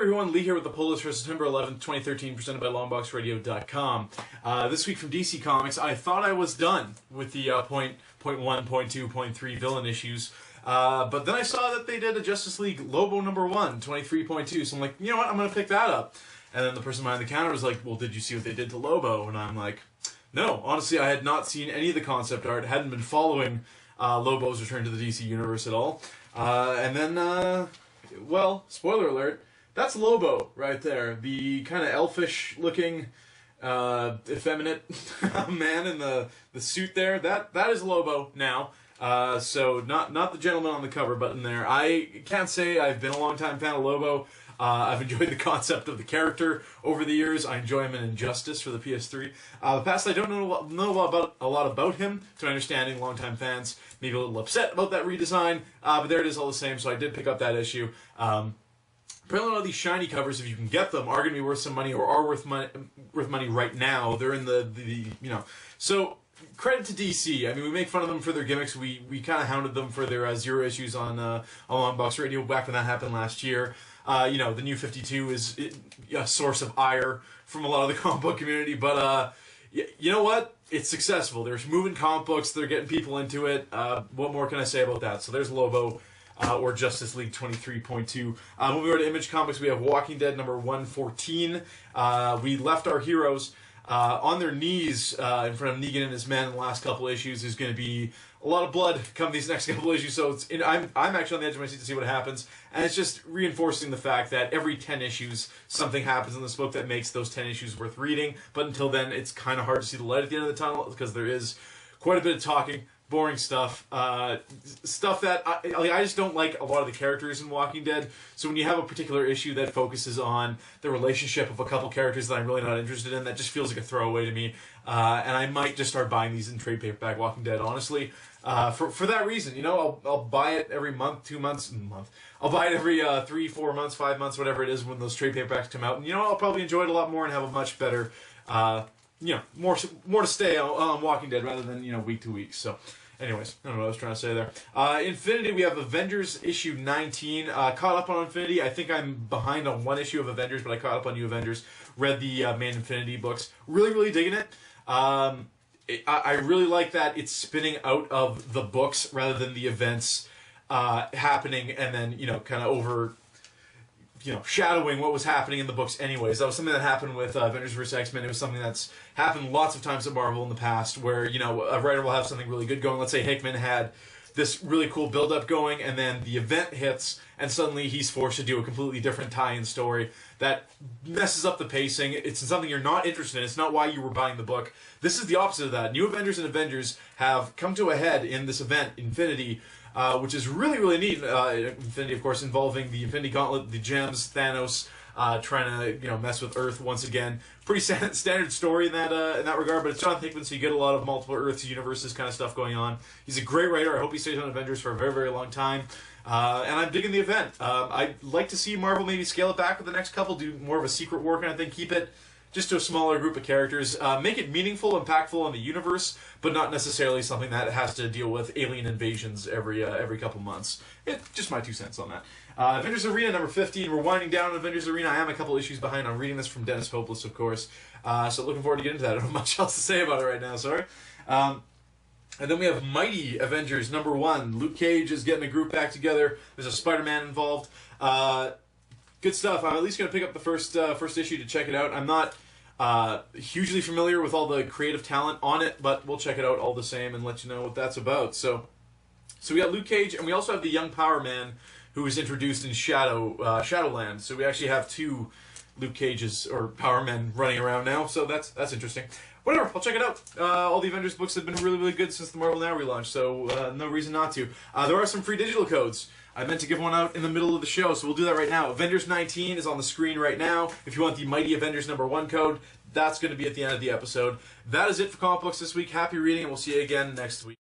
everyone, Lee here with the pull list for September 11th, 2013, presented by longboxradio.com. This week from DC Comics, I thought I was done with the point 1, point 2, point 3 villain issues, but then I saw that they did a Justice League Lobo #1, 23.2, so I'm like, you know what, I'm going to pick that up. And then the person behind the counter was like, well, did you see what they did to Lobo? And I'm like, no, honestly, I had not seen any of the concept art, hadn't been following Lobo's return to the DC Universe at all. And then, well, spoiler alert, that's Lobo right there. The kind of elfish-looking, effeminate man in the suit there. That is Lobo now. So not the gentleman on the cover, but in there. I can't say I've been a long-time fan of Lobo. I've enjoyed the concept of the character over the years. I enjoy him in Injustice for the PS3. The past, I don't know a lot about him. To my understanding, longtime fans maybe a little upset about that redesign, but there it is all the same, so I did pick up that issue. Apparently, a lot of these shiny covers, if you can get them, are going to be worth some money, or are worth money right now. They're in the you know. So, credit to DC. I mean, we make fun of them for their gimmicks. We kind of hounded them for their zero issues on Longbox Radio back when that happened last year. You know, the New 52 is a source of ire from a lot of the comic book community, but you know what? It's successful. There's moving comic books. They're getting people into it. What more can I say about that? So there's Lobo. Or Justice League 23.2. Moving over to Image Comics, we have Walking Dead #114. We left our heroes on their knees in front of Negan and his men in the last couple issues. There's going to be a lot of blood come these next couple issues, so I'm actually on the edge of my seat to see what happens, and it's just reinforcing the fact that every 10 issues something happens in this book that makes those 10 issues worth reading, but until then it's kind of hard to see the light at the end of the tunnel because there is quite a bit of talking. Boring stuff, stuff that I just don't like a lot of the characters in Walking Dead. So when you have a particular issue that focuses on the relationship of a couple characters that I'm really not interested in, that just feels like a throwaway to me. And I might just start buying these in trade paperback Walking Dead, honestly. For that reason, you know, I'll buy it every month, 2 months, I'll buy it every 3, 4 months, 5 months, whatever it is when those trade paperbacks come out. And you know, I'll probably enjoy it a lot more and have a much better. You know, more to stay on Walking Dead rather than, you know, week to week. So, anyways, I don't know what I was trying to say there. Infinity, we have Avengers issue 19. Caught up on Infinity. I think I'm behind on one issue of Avengers, but I caught up on New Avengers. Read the main Infinity books. Really digging it. I really like that it's spinning out of the books rather than the events happening and then, you know, kind of over... you know, shadowing what was happening in the books anyways. That was something that happened with Avengers vs. X-Men. It was something that's happened lots of times at Marvel in the past where, you know, a writer will have something really good going. Let's say Hickman had this really cool build-up going, and then the event hits, and suddenly he's forced to do a completely different tie-in story that messes up the pacing. It's something you're not interested in. It's not why you were buying the book. This is the opposite of that. New Avengers and Avengers have come to a head in this event, Infinity, which is really neat. Infinity, of course, involving the Infinity Gauntlet, the gems, Thanos trying to, you know, mess with Earth once again. Pretty standard story in that regard, but it's John Hickman, so you get a lot of multiple Earths, universes kind of stuff going on. He's a great writer. I hope he stays on Avengers for a very long time. And I'm digging the event. I'd like to see Marvel maybe scale it back with the next couple, do more of a secret war kind of thing, keep it just to a smaller group of characters. Make it meaningful, impactful in the universe, but not necessarily something that has to deal with alien invasions every couple months. Just my 2 cents on that. Avengers Arena #15. We're winding down on Avengers Arena. I am a couple issues behind on reading this from Dennis Hopeless, of course. So looking forward to getting into that. I don't have much else to say about it right now, sorry. And then we have Mighty Avengers #1. Luke Cage is getting a group back together. There's a Spider-Man involved. Good stuff. I'm at least going to pick up the first issue to check it out. I'm not hugely familiar with all the creative talent on it, but we'll check it out all the same and let you know what that's about. So we got Luke Cage, and we also have the young Power Man who was introduced in Shadowland. So we actually have 2 Luke Cages or Power Men running around now. So that's interesting. Whatever, I'll check it out. All the Avengers books have been really good since the Marvel Now relaunch, so no reason not to. There are some free digital codes. I meant to give one out in the middle of the show, so we'll do that right now. Avengers 19 is on the screen right now. If you want the Mighty Avengers #1 code, that's going to be at the end of the episode. That is it for comic books this week. Happy reading, and we'll see you again next week.